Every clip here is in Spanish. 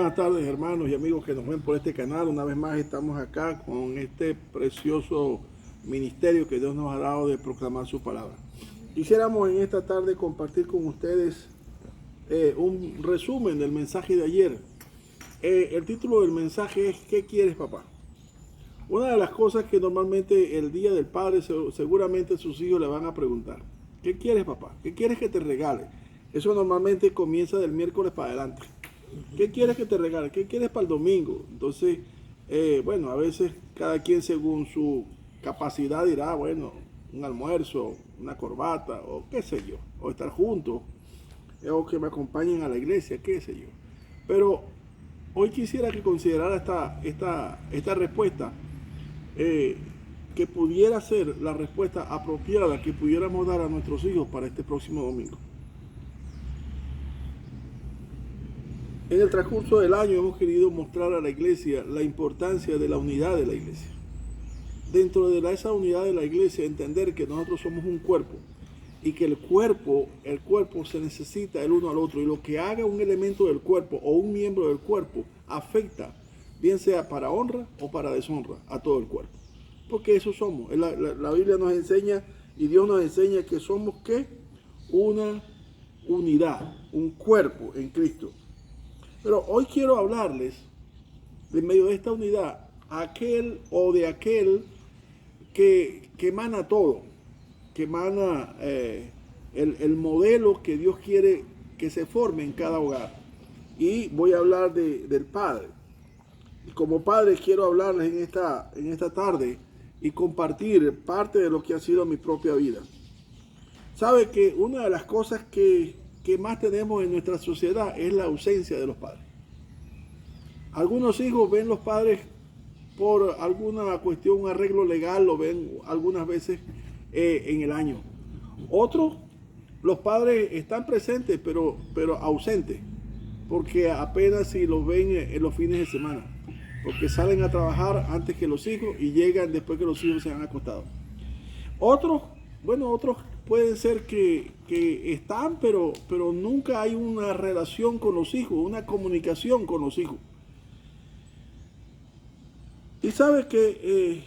buenas tardes, hermanos y amigos que nos ven por este canal. Una vez más estamos acá con este precioso ministerio que Dios nos ha dado de proclamar su palabra. Quisiéramos en esta tarde compartir con ustedes un resumen del mensaje de ayer. El título del mensaje es ¿qué quieres, papá? Una de las cosas que normalmente el día del padre seguramente sus hijos le van a preguntar: ¿qué quieres, papá? ¿Qué quieres que te regale? Eso normalmente comienza del miércoles para adelante. ¿Qué quieres que te regale? ¿Qué quieres para el domingo? Entonces, bueno, a veces cada quien según su capacidad dirá, bueno, un almuerzo, una corbata, o qué sé yo, o estar juntos, o que me acompañen a la iglesia, qué sé yo. Pero hoy quisiera que considerara esta respuesta, que pudiera ser la respuesta apropiada que pudiéramos dar a nuestros hijos para este próximo domingo. En el transcurso del año hemos querido mostrar a la iglesia la importancia de la unidad de la iglesia. Dentro de esa unidad de la iglesia, entender que nosotros somos un cuerpo y que el cuerpo se necesita el uno al otro, y lo que haga un elemento del cuerpo o un miembro del cuerpo afecta, bien sea para honra o para deshonra, a todo el cuerpo. Porque eso somos. La Biblia nos enseña y Dios nos enseña que somos ¿qué? Una unidad, un cuerpo en Cristo. Pero hoy quiero hablarles, de medio de esta unidad, aquel que emana todo, que emana el modelo que Dios quiere que se forme en cada hogar. Y voy a hablar del Padre. Y como padre quiero hablarles en esta tarde y compartir parte de lo que ha sido mi propia vida. Sabe que una de las cosas que más tenemos en nuestra sociedad es la ausencia de los padres. Algunos hijos ven los padres por alguna cuestión, un arreglo legal, lo ven algunas veces en el año. Otros, los padres están presentes pero ausentes, porque apenas si los ven en los fines de semana, porque salen a trabajar antes que los hijos y llegan después que los hijos se han acostado. Otros pueden ser que están, pero nunca hay una relación con los hijos, una comunicación con los hijos. Y sabe que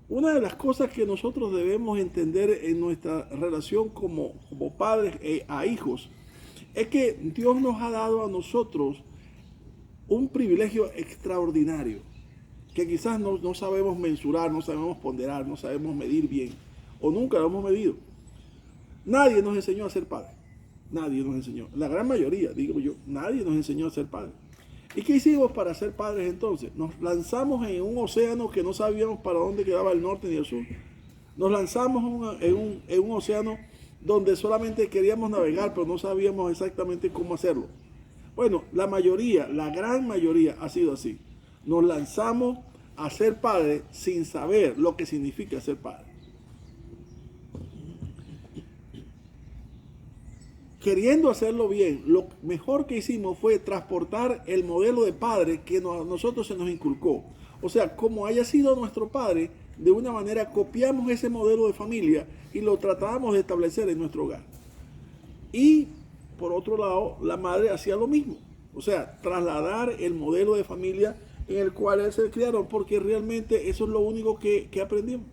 una de las cosas que nosotros debemos entender en nuestra relación como padres a hijos es que Dios nos ha dado a nosotros un privilegio extraordinario que quizás no sabemos mensurar, no sabemos ponderar, no sabemos medir bien, o nunca lo hemos medido. Nadie nos enseñó a ser padres. Nadie nos enseñó. La gran mayoría, digo yo, nadie nos enseñó a ser padres. ¿Y qué hicimos para ser padres entonces? Nos lanzamos en un océano que no sabíamos para dónde quedaba el norte ni el sur. Nos lanzamos en un océano donde solamente queríamos navegar, pero no sabíamos exactamente cómo hacerlo. Bueno, la gran mayoría ha sido así. Nos lanzamos a ser padres sin saber lo que significa ser padre. Queriendo hacerlo bien, lo mejor que hicimos fue transportar el modelo de padre que a nosotros se nos inculcó. O sea, como haya sido nuestro padre, de una manera copiamos ese modelo de familia y lo tratábamos de establecer en nuestro hogar. Y por otro lado, la madre hacía lo mismo. O sea, trasladar el modelo de familia en el cual se criaron, porque realmente eso es lo único que aprendimos.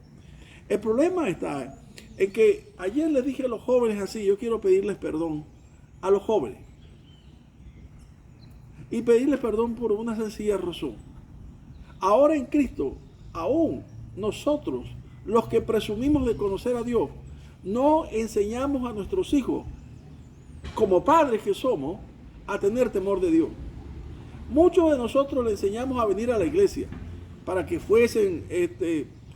El problema está en que ayer les dije a los jóvenes así: yo quiero pedirles perdón a los jóvenes. Y pedirles perdón por una sencilla razón. Ahora en Cristo, aún nosotros, los que presumimos de conocer a Dios, no enseñamos a nuestros hijos, como padres que somos, a tener temor de Dios. Muchos de nosotros le enseñamos a venir a la iglesia para que fuesen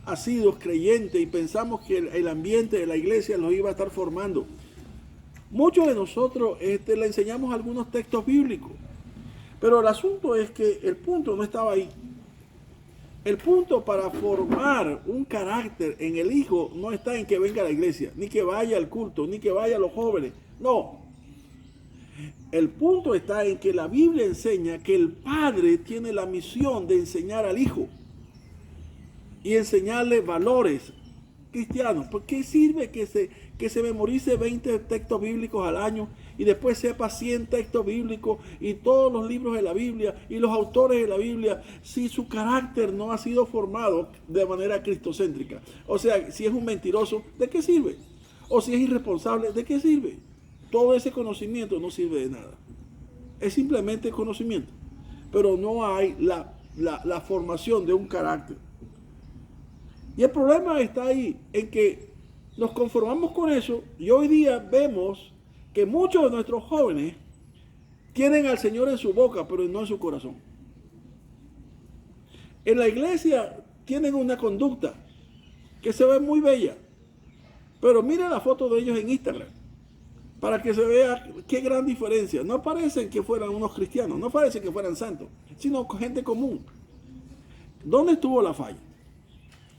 asiduos creyentes, y pensamos que el ambiente de la iglesia los iba a estar formando. Muchos de nosotros le enseñamos algunos textos bíblicos, pero el asunto es que el punto no estaba ahí. El punto para formar un carácter en el hijo no está en que venga a la iglesia, ni que vaya al culto, ni que vaya a los jóvenes. No. El punto está en que la Biblia enseña que el padre tiene la misión de enseñar al hijo y enseñarle valores cristianos. ¿Por qué sirve que se memorice 20 textos bíblicos al año y después sepa 100 textos bíblicos y todos los libros de la Biblia y los autores de la Biblia si su carácter no ha sido formado de manera cristocéntrica? O sea, si es un mentiroso, ¿de qué sirve? O si es irresponsable, ¿de qué sirve? Todo ese conocimiento no sirve de nada. Es simplemente conocimiento, pero no hay la formación de un carácter. Y el problema está ahí, en que nos conformamos con eso y hoy día vemos que muchos de nuestros jóvenes tienen al Señor en su boca, pero no en su corazón. En la iglesia tienen una conducta que se ve muy bella, pero mire la foto de ellos en Instagram, para que se vea qué gran diferencia. No parecen que fueran unos cristianos, no parecen que fueran santos, sino gente común. ¿Dónde estuvo la falla?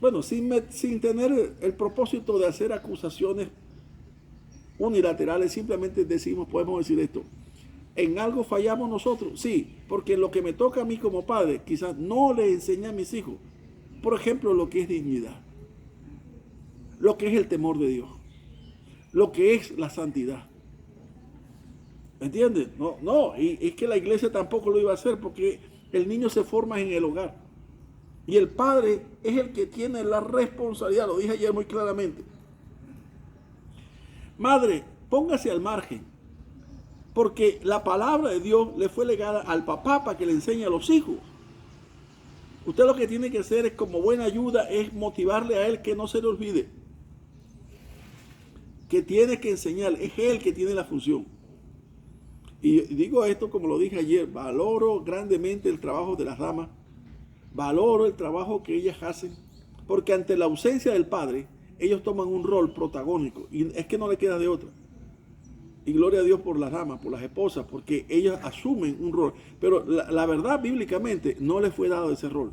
Bueno, sin tener el propósito de hacer acusaciones unilaterales, simplemente podemos decir esto. ¿En algo fallamos nosotros? Sí, porque lo que me toca a mí como padre, quizás no le enseñé a mis hijos. Por ejemplo, lo que es dignidad, lo que es el temor de Dios, lo que es la santidad. ¿Me entiendes? No, y es que la iglesia tampoco lo iba a hacer porque el niño se forma en el hogar. Y el padre es el que tiene la responsabilidad, lo dije ayer muy claramente. Madre, póngase al margen, porque la palabra de Dios le fue legada al papá para que le enseñe a los hijos. Usted lo que tiene que hacer es, como buena ayuda, es motivarle a él que no se le olvide, que tiene que enseñar, es él que tiene la función. Y digo esto como lo dije ayer, valoro grandemente el trabajo de las damas, valoro el trabajo que ellas hacen, porque ante la ausencia del padre, ellos toman un rol protagónico y es que no le queda de otra. Y gloria a Dios por las damas, por las esposas, porque ellas asumen un rol. Pero la verdad, bíblicamente, no les fue dado ese rol,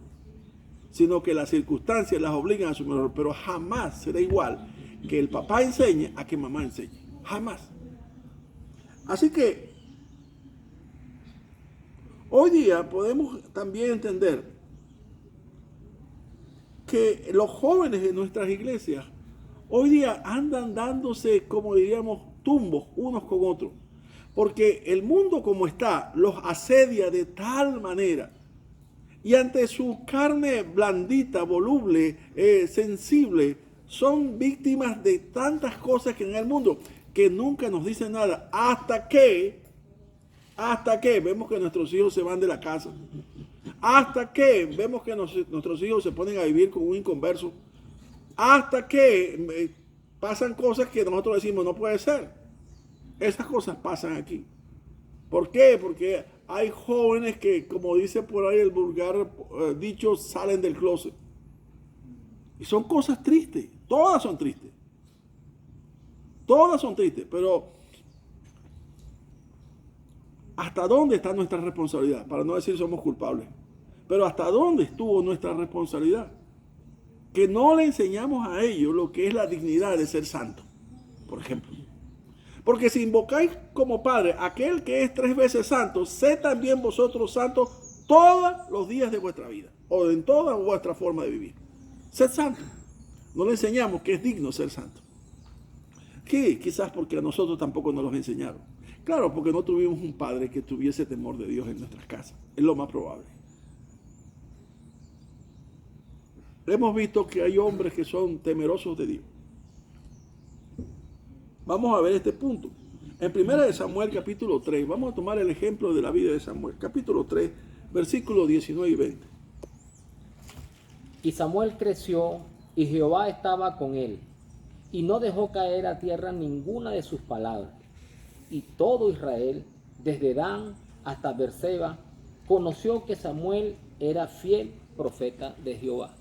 sino que las circunstancias las obligan a asumir el rol. Pero jamás será igual que el papá enseñe a que mamá enseñe. Jamás. Así que hoy día podemos también entender que los jóvenes de nuestras iglesias hoy día andan dándose, como diríamos, tumbos unos con otros, porque el mundo como está los asedia de tal manera, y ante su carne blandita, voluble, sensible, son víctimas de tantas cosas que en el mundo que nunca nos dicen nada, hasta que vemos que nuestros hijos se van de la casa, hasta que vemos que nuestros hijos se ponen a vivir con un inconverso, hasta que pasan cosas que nosotros decimos no puede ser. Esas cosas pasan aquí. ¿Por qué? Porque hay jóvenes que, como dice por ahí el vulgar dicho, salen del closet. Y son cosas tristes. Todas son tristes. Todas son tristes. Pero ¿hasta dónde está nuestra responsabilidad? Para no decir somos culpables. Pero ¿hasta dónde estuvo nuestra responsabilidad? Que no le enseñamos a ellos lo que es la dignidad de ser santo, por ejemplo. Porque si invocáis como padre aquel que es 3 veces santo, sed también vosotros santos todos los días de vuestra vida, o en toda vuestra forma de vivir. Sed santo. No le enseñamos que es digno ser santo. ¿Qué? Quizás porque a nosotros tampoco nos los enseñaron. Claro, porque no tuvimos un padre que tuviese temor de Dios en nuestras casas. Es lo más probable. Hemos visto que hay hombres que son temerosos de Dios. Vamos a ver este punto. En 1 Samuel capítulo 3, vamos a tomar el ejemplo de la vida de Samuel. Capítulo 3, versículos 19 y 20. Y Samuel creció y Jehová estaba con él, y no dejó caer a tierra ninguna de sus palabras. Y todo Israel, desde Dan hasta Beerseba, conoció que Samuel era fiel profeta de Jehová.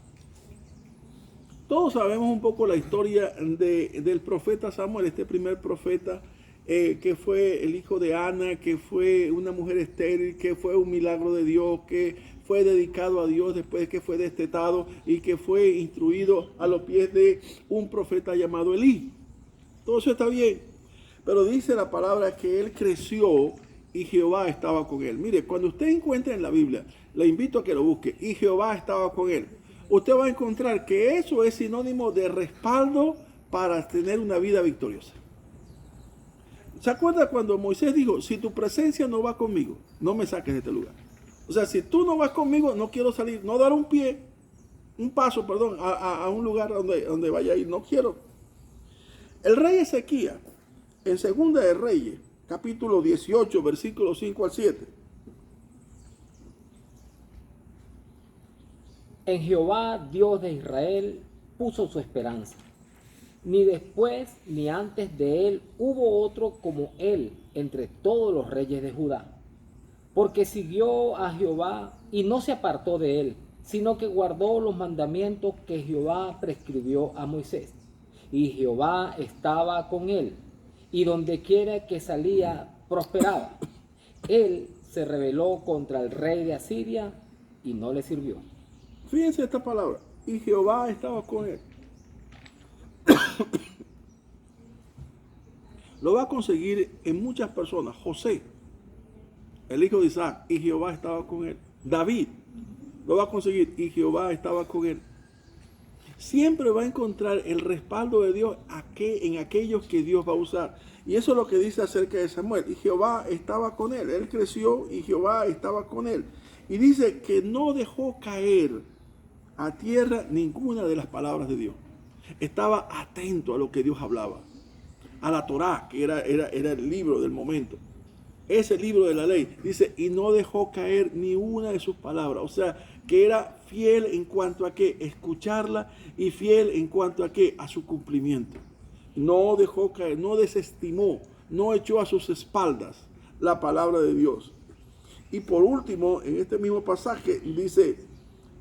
Todos sabemos un poco la historia del profeta Samuel, este primer profeta que fue el hijo de Ana, que fue una mujer estéril, que fue un milagro de Dios, que fue dedicado a Dios después de que fue destetado y que fue instruido a los pies de un profeta llamado Elí. Todo eso está bien, pero dice la palabra que él creció y Jehová estaba con él. Mire, cuando usted encuentra en la Biblia, le invito a que lo busque, y Jehová estaba con él. usted va a encontrar que eso es sinónimo de respaldo para tener una vida victoriosa. ¿Se acuerda cuando Moisés dijo, si tu presencia no va conmigo, no me saques de este lugar? O sea, si tú no vas conmigo, no quiero salir, no dar un paso, a un lugar donde vaya a ir, no quiero. El rey Ezequías, en Segunda de Reyes, capítulo 18, versículos 5 al 7. En Jehová, Dios de Israel, puso su esperanza. Ni después ni antes de él hubo otro como él entre todos los reyes de Judá. Porque siguió a Jehová y no se apartó de él, sino que guardó los mandamientos que Jehová prescribió a Moisés. Y Jehová estaba con él, y donde quiera que salía, prosperaba. Él se rebeló contra el rey de Asiria y no le sirvió. Fíjense esta palabra, y Jehová estaba con él. Lo va a conseguir en muchas personas. José, el hijo de Isaac, y Jehová estaba con él. David, lo va a conseguir, y Jehová estaba con él. Siempre va a encontrar el respaldo de Dios en aquellos que Dios va a usar. Y eso es lo que dice acerca de Samuel. Y Jehová estaba con él. Él creció y Jehová estaba con él. Y dice que no dejó caer a tierra ninguna de las palabras de Dios. Estaba atento a lo que Dios hablaba. A la Torá, que era el libro del momento. Ese libro de la ley. Dice, y no dejó caer ni una de sus palabras. O sea, que era fiel en cuanto a qué, escucharla, y fiel en cuanto a qué, a su cumplimiento. No dejó caer, no desestimó, no echó a sus espaldas la palabra de Dios. Y por último, en este mismo pasaje dice,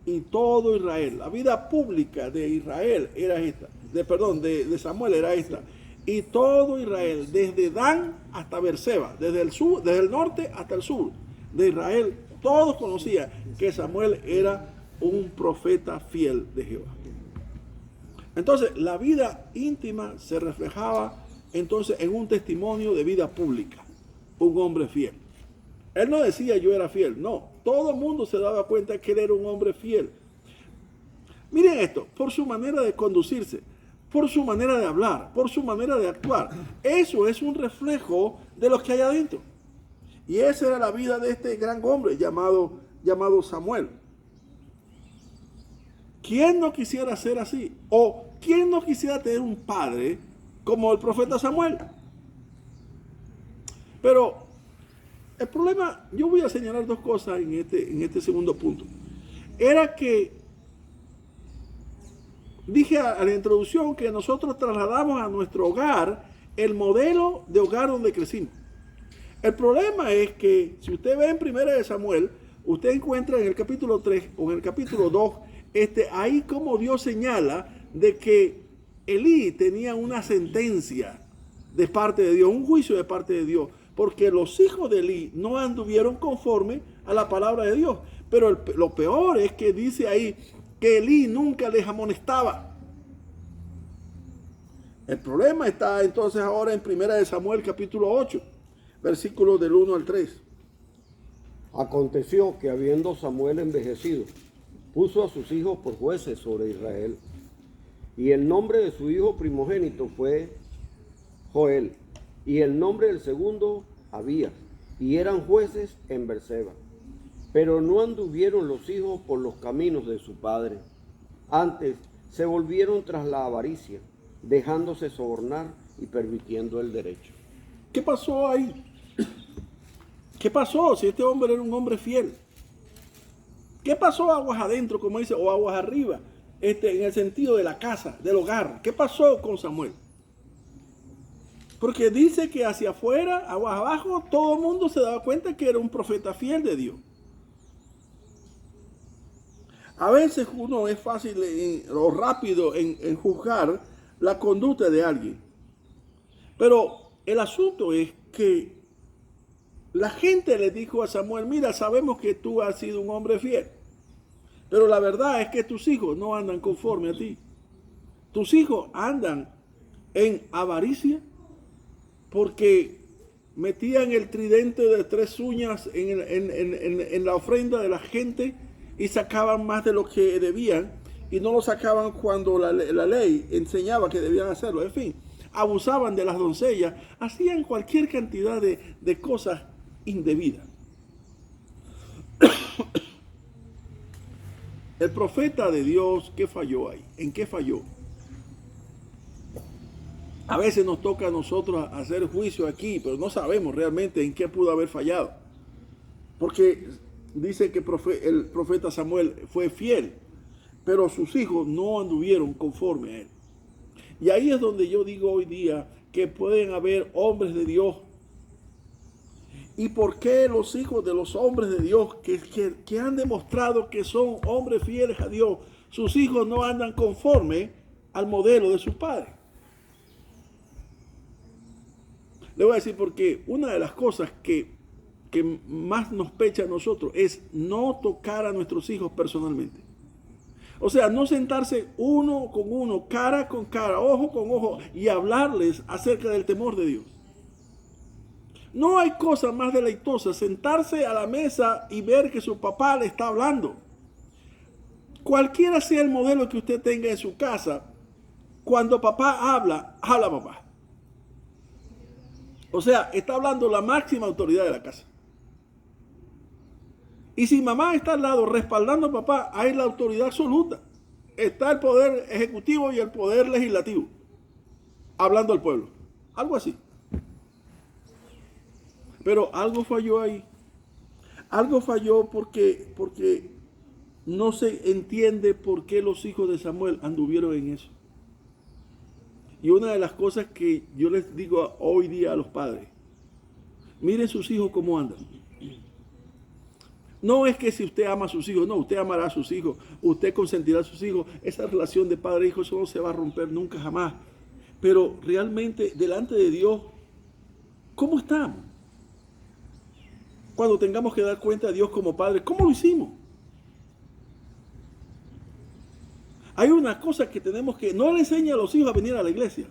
y todo Israel, la vida pública de Israel era esta, de Samuel era esta. Y todo Israel, desde Dan hasta Berseba, desde el norte hasta el sur de Israel, todos conocían que Samuel era un profeta fiel de Jehová. Entonces, la vida íntima se reflejaba entonces en un testimonio de vida pública, un hombre fiel. Él no decía yo era fiel, no, todo el mundo se daba cuenta que él era un hombre fiel. Miren esto, por su manera de conducirse, por su manera de hablar, por su manera de actuar. Eso es un reflejo de lo que hay adentro. Y esa era la vida de este gran hombre llamado Samuel. ¿Quién no quisiera ser así? ¿O quién no quisiera tener un padre como el profeta Samuel? Pero el problema, yo voy a señalar dos cosas en este segundo punto. Era que dije a la introducción que nosotros trasladamos a nuestro hogar el modelo de hogar donde crecimos. El problema es que si usted ve en Primera de Samuel, usted encuentra en el capítulo 3 o en el capítulo 2, ahí como Dios señala de que Elí tenía una sentencia de parte de Dios, un juicio de parte de Dios, porque los hijos de Elí no anduvieron conforme a la palabra de Dios. Pero lo peor es que dice ahí que Elí nunca les amonestaba. El problema está entonces ahora en Primera de Samuel capítulo 8, versículos del 1 al 3. Aconteció que habiendo Samuel envejecido, puso a sus hijos por jueces sobre Israel. Y el nombre de su hijo primogénito fue Joel, y el nombre del segundo Abías, y eran jueces en Berseba. Pero no anduvieron los hijos por los caminos de su padre. Antes se volvieron tras la avaricia, dejándose sobornar y permitiendo el derecho. ¿Qué pasó ahí? ¿Qué pasó si este hombre era un hombre fiel? ¿Qué pasó aguas adentro, como dice, o aguas arriba? En el sentido de la casa, del hogar. ¿Qué pasó con Samuel? Porque dice que hacia afuera, aguas abajo, todo el mundo se daba cuenta que era un profeta fiel de Dios. A veces uno es fácil o rápido en juzgar la conducta de alguien. Pero el asunto es que la gente le dijo a Samuel, mira, sabemos que tú has sido un hombre fiel. Pero la verdad es que tus hijos no andan conforme a ti. Tus hijos andan en avaricia porque metían el tridente de 3 uñas en la ofrenda de la gente y sacaban más de lo que debían. y no lo sacaban cuando la ley enseñaba que debían hacerlo. En fin, abusaban de las doncellas, hacían cualquier cantidad de cosas indebidas. El profeta de Dios, ¿qué falló ahí? ¿En qué falló? A veces nos toca a nosotros hacer juicio aquí, pero no sabemos realmente en qué pudo haber fallado. Porque dice que el profeta Samuel fue fiel, pero sus hijos no anduvieron conforme a él. Y ahí es donde yo digo hoy día que pueden haber hombres de Dios. ¿Y por qué los hijos de los hombres de Dios que han demostrado que son hombres fieles a Dios, sus hijos no andan conforme al modelo de sus padres? Le voy a decir porque una de las cosas que más nos pecha a nosotros es no tocar a nuestros hijos personalmente. O sea, no sentarse uno con uno, cara con cara, ojo con ojo y hablarles acerca del temor de Dios. No hay cosa más deleitosa sentarse a la mesa y ver que su papá le está hablando. Cualquiera sea el modelo que usted tenga en su casa, cuando papá habla, habla papá. O sea, está hablando la máxima autoridad de la casa. Y si mamá está al lado respaldando a papá, hay la autoridad absoluta. Está el poder ejecutivo y el poder legislativo, hablando al pueblo. Algo así. Pero algo falló ahí. Algo falló porque no se entiende por qué los hijos de Samuel anduvieron en eso. Y una de las cosas que yo les digo hoy día a los padres, miren sus hijos cómo andan. No es que si usted ama a sus hijos, no, usted amará a sus hijos, usted consentirá a sus hijos. Esa relación de padre e hijo, eso no se va a romper nunca jamás. Pero realmente, delante de Dios, ¿cómo estamos? Cuando tengamos que dar cuenta a Dios como padre, ¿cómo lo hicimos? Hay una cosa que tenemos que, no le enseña a los hijos a venir a la iglesia.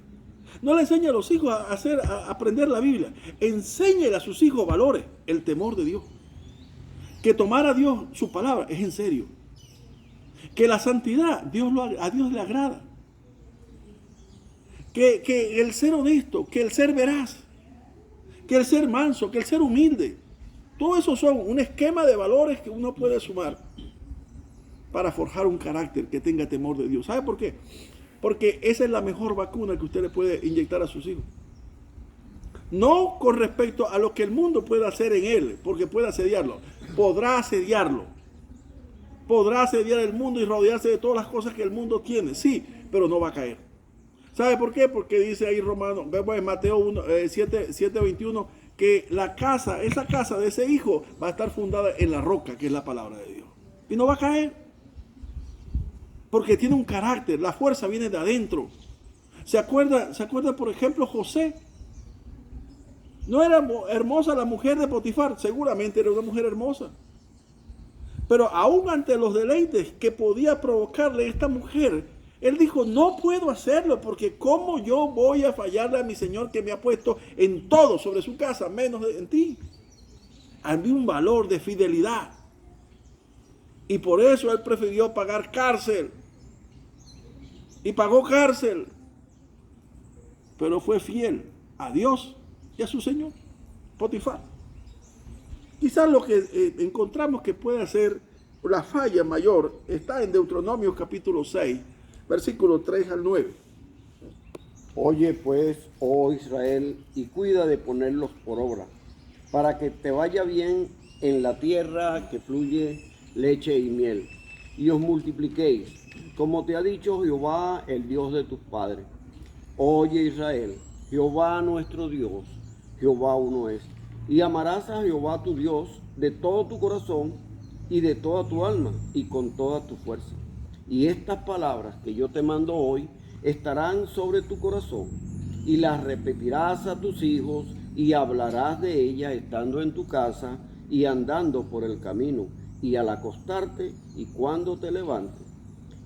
No le enseña a los hijos a aprender la Biblia. Enséñale a sus hijos valores, el temor de Dios. Que tomar a Dios su palabra es en serio. Que la santidad, a Dios le agrada. Que el ser honesto, que el ser veraz, que el ser manso, que el ser humilde. Todo eso son un esquema de valores que uno puede sumar para forjar un carácter que tenga temor de Dios. ¿Sabe por qué? Porque esa es la mejor vacuna que usted le puede inyectar a sus hijos. No con respecto a lo que el mundo pueda hacer en él, porque puede asediarlo. Podrá asediarlo. Podrá asediar el mundo y rodearse de todas las cosas que el mundo tiene. Sí, pero no va a caer. ¿Sabe por qué? Porque dice ahí Mateo 7:21, que esa casa de ese hijo va a estar fundada en la roca, que es la palabra de Dios. Y no va a caer. Porque tiene un carácter, la fuerza viene de adentro. ¿Se acuerda, por ejemplo, José? No era hermosa la mujer de Potifar, seguramente era una mujer hermosa. Pero aún ante los deleites que podía provocarle esta mujer, él dijo, no puedo hacerlo porque ¿cómo yo voy a fallarle a mi Señor que me ha puesto en todo sobre su casa, menos en ti? Había un valor de fidelidad. Y por eso él prefirió pagar cárcel. Y pagó cárcel. Pero fue fiel a Dios y a su Señor, Potifar. Quizás lo que encontramos que puede ser la falla mayor está en Deuteronomio capítulo 6, versículos 3 al 9. Oye pues, oh Israel, y cuida de ponerlos por obra, para que te vaya bien en la tierra que fluye leche y miel, y os multipliquéis, como te ha dicho Jehová, el Dios de tus padres. Oye Israel, Jehová nuestro Dios, Jehová uno es. Y amarás a Jehová tu Dios de todo tu corazón y de toda tu alma y con toda tu fuerza. Y estas palabras que yo te mando hoy estarán sobre tu corazón, y las repetirás a tus hijos y hablarás de ellas estando en tu casa y andando por el camino y al acostarte y cuando te levantes.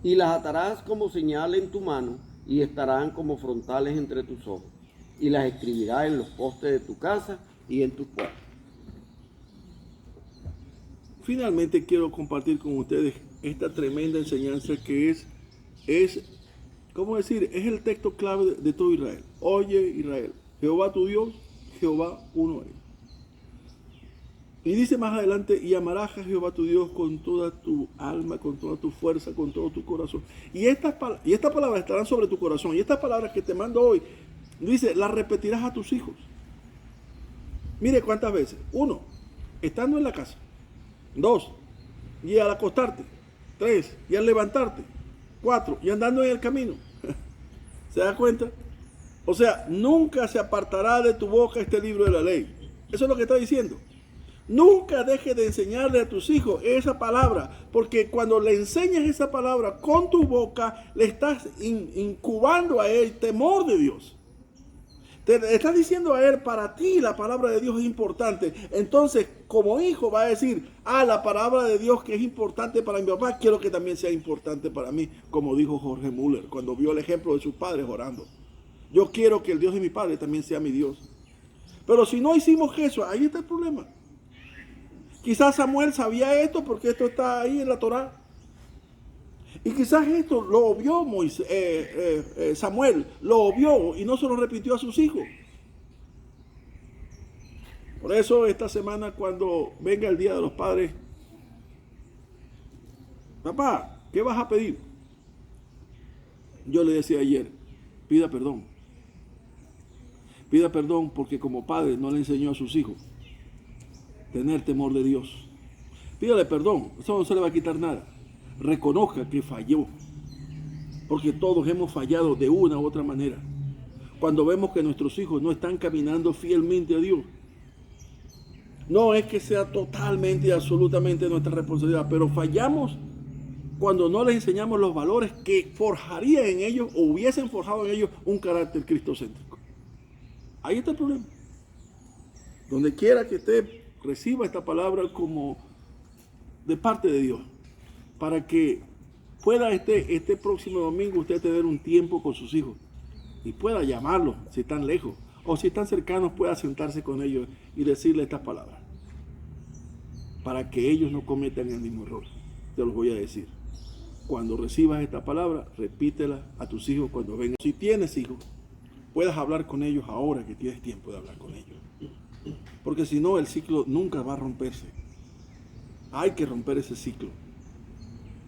Y las atarás como señal en tu mano y estarán como frontales entre tus ojos. Y las escribirás en los postes de tu casa y en tus puertas. Finalmente quiero compartir con ustedes esta tremenda enseñanza que es es, ¿cómo decir? Es el texto clave de todo Israel. Oye Israel, Jehová tu Dios, Jehová uno es. Y dice más adelante, y amarás a Jehová tu Dios con toda tu alma, con toda tu fuerza, con todo tu corazón. Y estas palabras estarán sobre tu corazón. Y estas palabras que te mando hoy, dice, las repetirás a tus hijos. Mire cuántas veces. 1, estando en la casa. 2, y al acostarte. 3, y al levantarte. 4, y andando en el camino. ¿Se da cuenta? O sea, nunca se apartará de tu boca este libro de la ley. Eso es lo que está diciendo. Nunca dejes de enseñarle a tus hijos esa palabra, porque cuando le enseñas esa palabra con tu boca, le estás incubando a él temor de Dios. Te estás diciendo a él, para ti la palabra de Dios es importante. Entonces, como hijo va a decir, la palabra de Dios que es importante para mi papá, quiero que también sea importante para mí, como dijo Jorge Müller cuando vio el ejemplo de sus padres orando. Yo quiero que el Dios de mi padre también sea mi Dios. Pero si no hicimos eso, ahí está el problema. Quizás Samuel sabía esto porque esto está ahí en la Torá. Y quizás esto lo obvió Samuel, lo obvió y no se lo repitió a sus hijos. Por eso esta semana cuando venga el Día de los Padres, papá, ¿qué vas a pedir? Yo le decía ayer, pida perdón. Pida perdón porque como padre no le enseñó a sus hijos tener temor de Dios. Pídale perdón, eso no se le va a quitar nada. Reconozca que falló, porque todos hemos fallado de una u otra manera. Cuando vemos que nuestros hijos no están caminando fielmente a Dios, no es que sea totalmente y absolutamente nuestra responsabilidad, pero fallamos cuando no les enseñamos los valores que forjarían en ellos o hubiesen forjado en ellos un carácter cristocéntrico. Ahí está el problema. Donde quiera que esté, reciba esta palabra como de parte de Dios, para que pueda este próximo domingo usted tener un tiempo con sus hijos y pueda llamarlos si están lejos o si están cercanos, pueda sentarse con ellos y decirle estas palabras para que ellos no cometan el mismo error. Te los voy a decir. Cuando recibas esta palabra, repítela a tus hijos cuando vengan. Si tienes hijos, puedas hablar con ellos ahora que tienes tiempo de hablar con ellos. Porque si no, el ciclo nunca va a romperse. Hay que romper ese ciclo.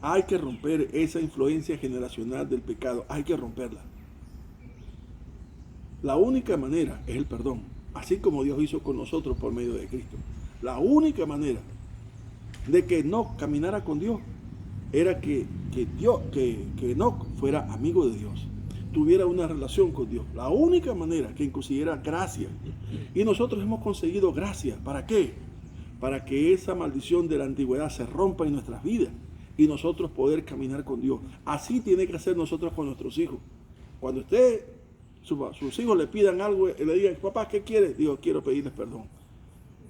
Hay que romper esa influencia generacional del pecado. Hay que romperla. La única manera es el perdón. Así como Dios hizo con nosotros por medio de Cristo. La única manera de que Enoc caminara con Dios era que Enoc fuera amigo de Dios, tuviera una relación con Dios. La única manera que consiguiera gracia. Y nosotros hemos conseguido gracia. ¿Para qué? Para que esa maldición de la antigüedad se rompa en nuestras vidas y nosotros poder caminar con Dios. Así tiene que hacer nosotros con nuestros hijos. Cuando sus hijos le pidan algo, le digan, papá, ¿qué quieres? Digo, quiero pedirles perdón,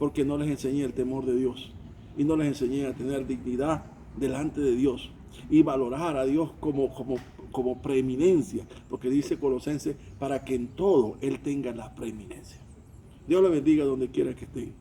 porque no les enseñé el temor de Dios y no les enseñé a tener dignidad delante de Dios y valorar a Dios como preeminencia, porque dice Colosenses, para que en todo Él tenga la preeminencia. Dios le bendiga donde quiera que esté.